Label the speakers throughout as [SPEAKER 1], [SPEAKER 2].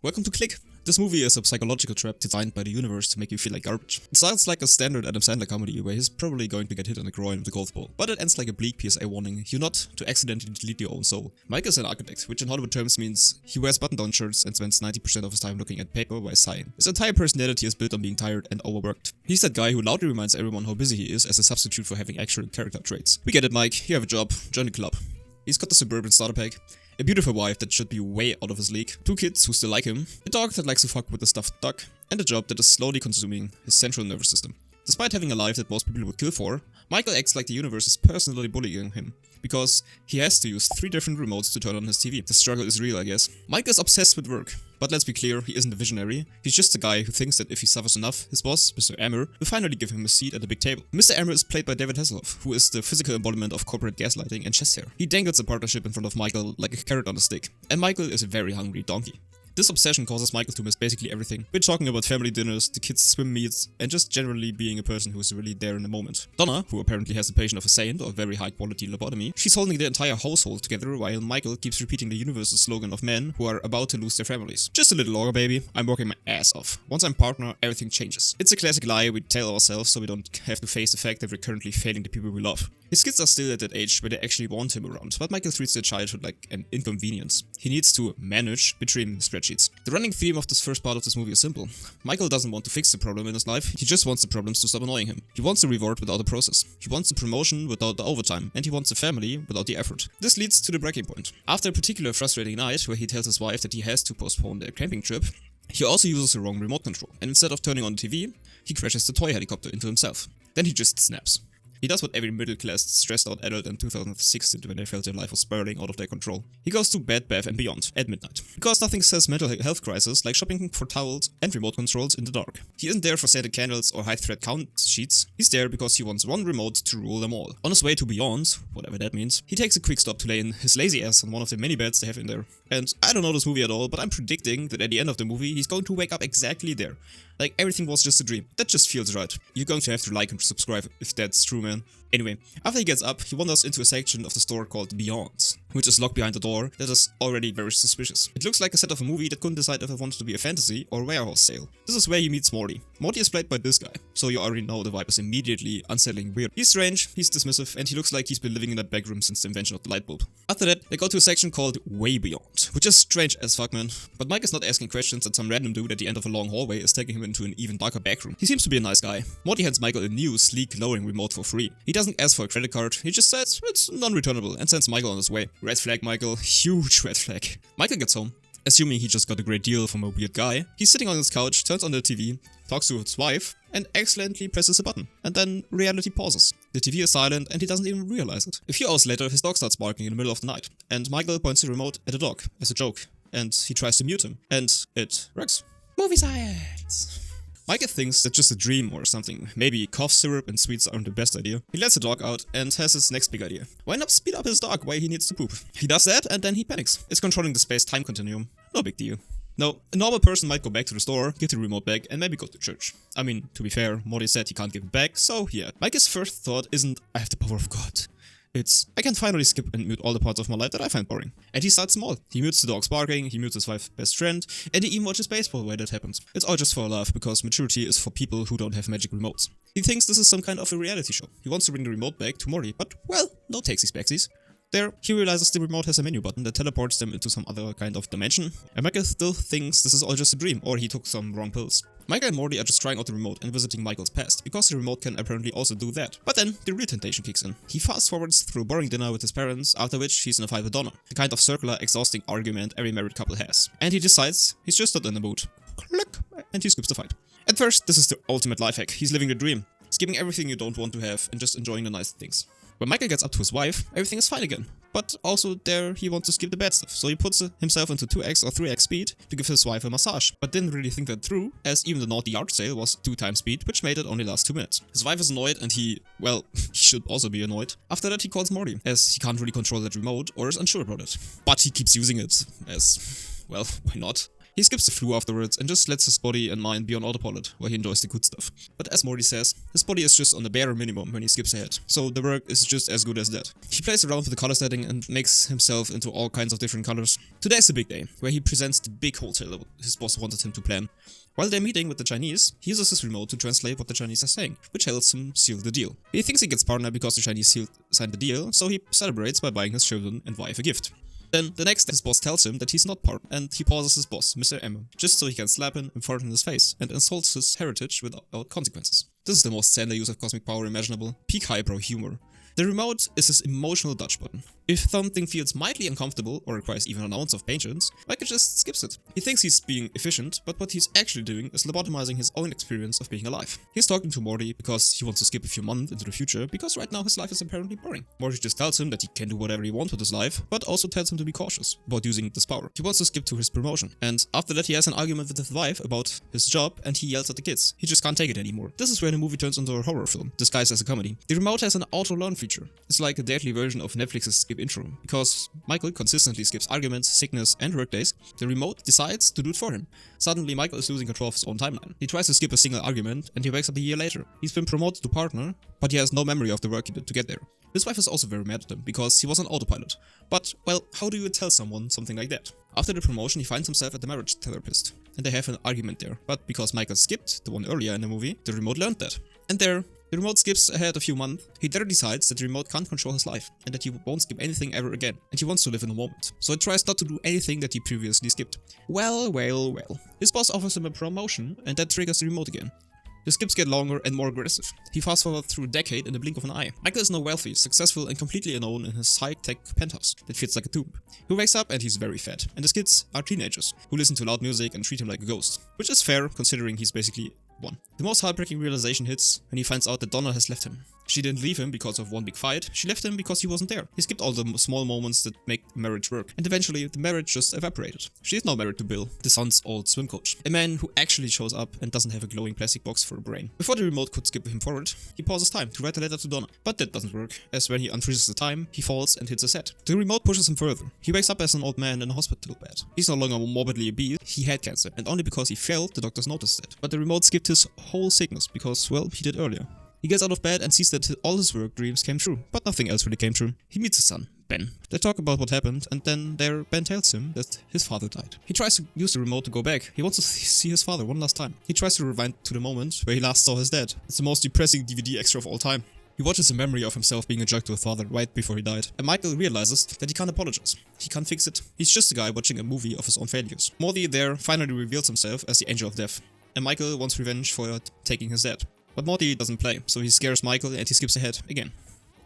[SPEAKER 1] Welcome to Click. This movie is a psychological trap designed by the universe to make you feel like garbage. It starts like a standard Adam Sandler comedy where he's probably going to get hit in the groin with a golf ball, but it ends like a bleak PSA warning you not to accidentally delete your own soul. Mike is an architect, which in Hollywood terms means he wears button-down shirts and spends 90% of his time looking at paper while sighing. His entire personality is built on being tired and overworked. He's that guy who loudly reminds everyone how busy he is as a substitute for having actual character traits. We get it, Mike, you have a job, join the club. He's got the suburban starter pack, a beautiful wife that should be way out of his league, 2 kids who still like him, a dog that likes to fuck with the stuffed duck, and a job that is slowly consuming his central nervous system. Despite having a life that most people would kill for, Michael acts like the universe is personally bullying him, because he has to use 3 different remotes to turn on his TV. The struggle is real, I guess. Michael is obsessed with work, but let's be clear, he isn't a visionary. He's just a guy who thinks that if he suffers enough, his boss, Mr. Ammer, will finally give him a seat at the big table. Mr. Ammer is played by David Hasselhoff, who is the physical embodiment of corporate gaslighting and chest hair. He dangles a partnership in front of Michael like a carrot on a stick, and Michael is a very hungry donkey. This obsession causes Michael to miss basically everything. We're talking about family dinners, the kids' swim meets, and just generally being a person who is really there in the moment. Donna, who apparently has the patient of a saint or very high quality lobotomy, she's holding the entire household together while Michael keeps repeating the universe's slogan of men who are about to lose their families. Just a little longer, baby. I'm working my ass off. Once I'm partner, everything changes. It's a classic lie we tell ourselves so we don't have to face the fact that we're currently failing the people we love. His kids are still at that age where they actually want him around, but Michael treats their childhood like an inconvenience. He needs to manage between spreadsheets. The running theme of this first part of this movie is simple. Michael doesn't want to fix the problem in his life, he just wants the problems to stop annoying him. He wants the reward without the process. He wants the promotion without the overtime, and he wants the family without the effort. This leads to the breaking point. After a particular frustrating night where he tells his wife that he has to postpone their camping trip, he also uses the wrong remote control, and instead of turning on the TV, he crashes the toy helicopter into himself. Then he just snaps. He does what every middle-class, stressed-out adult in 2006 did when they felt their life was spiraling out of their control. He goes to Bed Bath & Beyond at midnight. Because nothing says mental health crisis like shopping for towels and remote controls in the dark. He isn't there for scented candles or high-thread count sheets. He's there because he wants one remote to rule them all. On his way to Beyond, whatever that means, he takes a quick stop to lay in his lazy ass on one of the many beds they have in there. And I don't know this movie at all, but I'm predicting that at the end of the movie, he's going to wake up exactly there. Like everything was just a dream. That just feels right. You're going to have to like and subscribe if that's true, man. Anyway, after he gets up, he wanders into a section of the store called Beyond, which is locked behind a door that is already very suspicious. It looks like a set of a movie that couldn't decide if it wanted to be a fantasy or a warehouse sale. This is where he meets Morty. Morty is played by this guy, so you already know the vibe is immediately unsettling weird. He's strange, he's dismissive, and he looks like he's been living in that back room since the invention of the light bulb. After that, they go to a section called Way Beyond, which is strange as fuck, man. But Mike is not asking questions and some random dude at the end of a long hallway is taking him into an even darker back room. He seems to be a nice guy. Morty hands Michael a new, sleek, lowering remote for free. He doesn't ask for a credit card, he just says it's non-returnable and sends Michael on his way. Red flag, Michael. Huge red flag. Michael gets home. Assuming he just got a great deal from a weird guy, he's sitting on his couch, turns on the TV, talks to his wife, and accidentally presses a button. And then reality pauses. The TV is silent and he doesn't even realize it. A few hours later, his dog starts barking in the middle of the night, and Michael points the remote at the dog as a joke, and he tries to mute him, and it works. Movie science! Michael thinks that's just a dream or something. Maybe cough syrup and sweets aren't the best idea. He lets the dog out and has his next big idea. Why not speed up his dog while he needs to poop? He does that and then he panics. It's controlling the space-time continuum. No big deal. No, a normal person might go back to the store, give the remote back, and maybe go to church. I mean, to be fair, Morty said he can't give it back, so yeah. Mike's first thought isn't, I have the power of God. It's, I can finally skip and mute all the parts of my life that I find boring. And he starts small. He mutes the dog's barking, he mutes his wife's best friend, and he even watches baseball where that happens. It's all just for a laugh, because maturity is for people who don't have magic remotes. He thinks this is some kind of a reality show. He wants to bring the remote back to Morty, but, well, no takesies backsies. There, he realizes the remote has a menu button that teleports them into some other kind of dimension, and Michael still thinks this is all just a dream, or he took some wrong pills. Michael and Morty are just trying out the remote and visiting Michael's past, because the remote can apparently also do that. But then, the real temptation kicks in. He fast forwards through a boring dinner with his parents, after which he's in a fight with Donna. The kind of circular, exhausting argument every married couple has. And he decides he's just not in the mood. Click! And he skips the fight. At first, this is the ultimate life hack. He's living the dream. Skipping everything you don't want to have and just enjoying the nice things. When Michael gets up to his wife, everything is fine again. But also there he wants to skip the bad stuff, so he puts himself into 2x or 3x speed to give his wife a massage. But didn't really think that through, as even the naughty yard sale was 2 times speed, which made it only last 2 minutes. His wife is annoyed and he should also be annoyed. After that he calls Morty, as he can't really control that remote or is unsure about it. But he keeps using it, as, well, why not? He skips the flu afterwards and just lets his body and mind be on autopilot while he enjoys the good stuff. But as Morty says, his body is just on the bare minimum when he skips ahead, so the work is just as good as that. He plays around with the color setting and makes himself into all kinds of different colors. Today's the big day, where he presents the big hotel that his boss wanted him to plan. While they're meeting with the Chinese, he uses his remote to translate what the Chinese are saying, which helps him seal the deal. He thinks he gets partner because the Chinese signed the deal, so he celebrates by buying his children and wife a gift. Then, the next day, his boss tells him that he's not part, and he pauses his boss, Mr. M, just so he can slap him and fart in his face, and insults his heritage without consequences. This is the most Sandler use of cosmic power imaginable, peak highbrow humor. The remote is his emotional Dutch button. If something feels mildly uncomfortable or requires even an ounce of patience, Michael just skips it. He thinks he's being efficient, but what he's actually doing is lobotomizing his own experience of being alive. He's talking to Morty because he wants to skip a few months into the future because right now his life is apparently boring. Morty just tells him that he can do whatever he wants with his life, but also tells him to be cautious about using this power. He wants to skip to his promotion, and after that he has an argument with his wife about his job and he yells at the kids. He just can't take it anymore. This is where the movie turns into a horror film, disguised as a comedy. The remote has an auto-learn feature. It's like a deadly version of Netflix's skip intro. Because Michael consistently skips arguments, sickness, and workdays, the remote decides to do it for him. Suddenly, Michael is losing control of his own timeline. He tries to skip a single argument, and he wakes up a year later. He's been promoted to partner, but he has no memory of the work he did to get there. His wife is also very mad at him, because he was on autopilot. But, well, how do you tell someone something like that? After the promotion, he finds himself at the marriage therapist, and they have an argument there. But because Michael skipped the one earlier in the movie, the remote learned that. And there, the remote skips ahead a few months. He there decides that the remote can't control his life, and that he won't skip anything ever again, and he wants to live in the moment. So he tries not to do anything that he previously skipped. Well. His boss offers him a promotion, and that triggers the remote again. The skips get longer and more aggressive. He fast forward through a decade in the blink of an eye. Michael is now wealthy, successful, and completely alone in his high-tech penthouse that fits like a tomb. He wakes up and he's very fat, and his kids are teenagers who listen to loud music and treat him like a ghost, which is fair considering he's basically one. The most heartbreaking realization hits when he finds out that Donna has left him. She didn't leave him because of one big fight, she left him because he wasn't there. He skipped all the small moments that make marriage work, and eventually the marriage just evaporated. She is now married to Bill, the son's old swim coach, a man who actually shows up and doesn't have a glowing plastic box for a brain. Before the remote could skip him forward, he pauses time to write a letter to Donna, but that doesn't work, as when he unfreezes the time, he falls and hits a set. The remote pushes him further. He wakes up as an old man in a hospital bed. He's no longer morbidly obese, he had cancer, and only because he failed, the doctors noticed it. But the remote skipped his whole sickness because, well, he did earlier. He gets out of bed and sees that all his work dreams came true, but nothing else really came true. He meets his son, Ben. They talk about what happened, and then Ben tells him that his father died. He tries to use the remote to go back. He wants to see his father one last time. He tries to rewind to the moment where he last saw his dad. It's the most depressing DVD extra of all time. He watches a memory of himself being a jerk to his father right before he died, and Michael realizes that he can't apologize. He can't fix it. He's just a guy watching a movie of his own failures. Morty there finally reveals himself as the Angel of Death, and Michael wants revenge for taking his dad. But Morty doesn't play, so he scares Michael and he skips ahead again.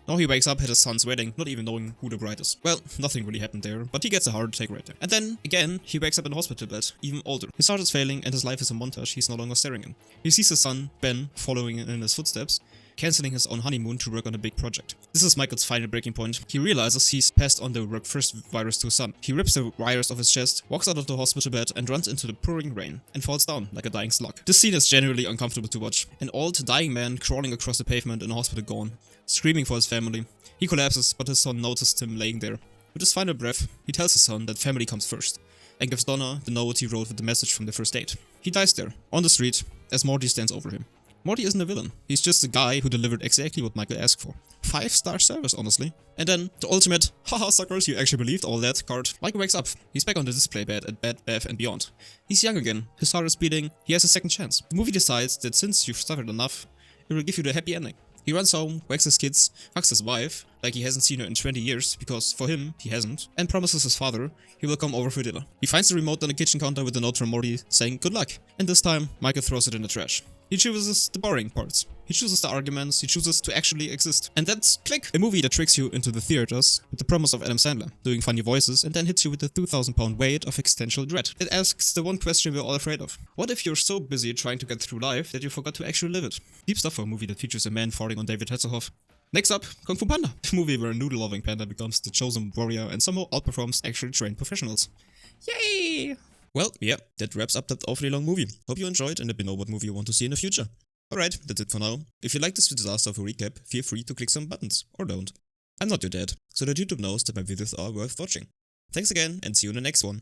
[SPEAKER 1] Now he wakes up at his son's wedding, not even knowing who the bride is. Well, nothing really happened there, but he gets a heart attack right there. And then, again, he wakes up in a hospital bed, even older. His heart is failing and his life is a montage he's no longer staring in. He sees his son, Ben, following in his footsteps, cancelling his own honeymoon to work on a big project. This is Michael's final breaking point. He realizes he's passed on the work first virus to his son. He rips the virus off his chest, walks out of the hospital bed and runs into the pouring rain and falls down like a dying slug. This scene is genuinely uncomfortable to watch. An old, dying man crawling across the pavement in a hospital gown, screaming for his family. He collapses, but his son noticed him laying there. With his final breath, he tells his son that family comes first, and gives Donna the note he wrote with the message from the first date. He dies there, on the street, as Morty stands over him. Morty isn't a villain. He's just a guy who delivered exactly what Michael asked for. 5-star service, honestly. And then, the ultimate, haha suckers, you actually believed all that card. Michael wakes up. He's back on the display bed at Bed Bath & Beyond. He's young again. His heart is beating. He has a second chance. The movie decides that since you've suffered enough, it will give you the happy ending. He runs home, wakes his kids, hugs his wife, like he hasn't seen her in 20 years, because for him, he hasn't, and promises his father he will come over for dinner. He finds the remote on the kitchen counter with a note from Morty saying good luck, and this time, Michael throws it in the trash. He chooses the boring parts. He chooses the arguments, he chooses to actually exist. And that's Click, a movie that tricks you into the theaters with the promise of Adam Sandler, doing funny voices, and then hits you with the 2,000-pound weight of existential dread. It asks the one question we're all afraid of. What if you're so busy trying to get through life that you forgot to actually live it? Deep stuff for a movie that features a man farting on David Hasselhoff. Next up, Fu Panda, a movie where a noodle-loving panda becomes the chosen warrior and somehow outperforms actually trained professionals. Yay! Well, yeah, that wraps up that awfully long movie. Hope you enjoyed and let me know what movie you want to see in the future. Alright, that's it for now. If you like this disaster of a recap, feel free to click some buttons, or don't. I'm not your dad, so that YouTube knows that my videos are worth watching. Thanks again, and see you in the next one.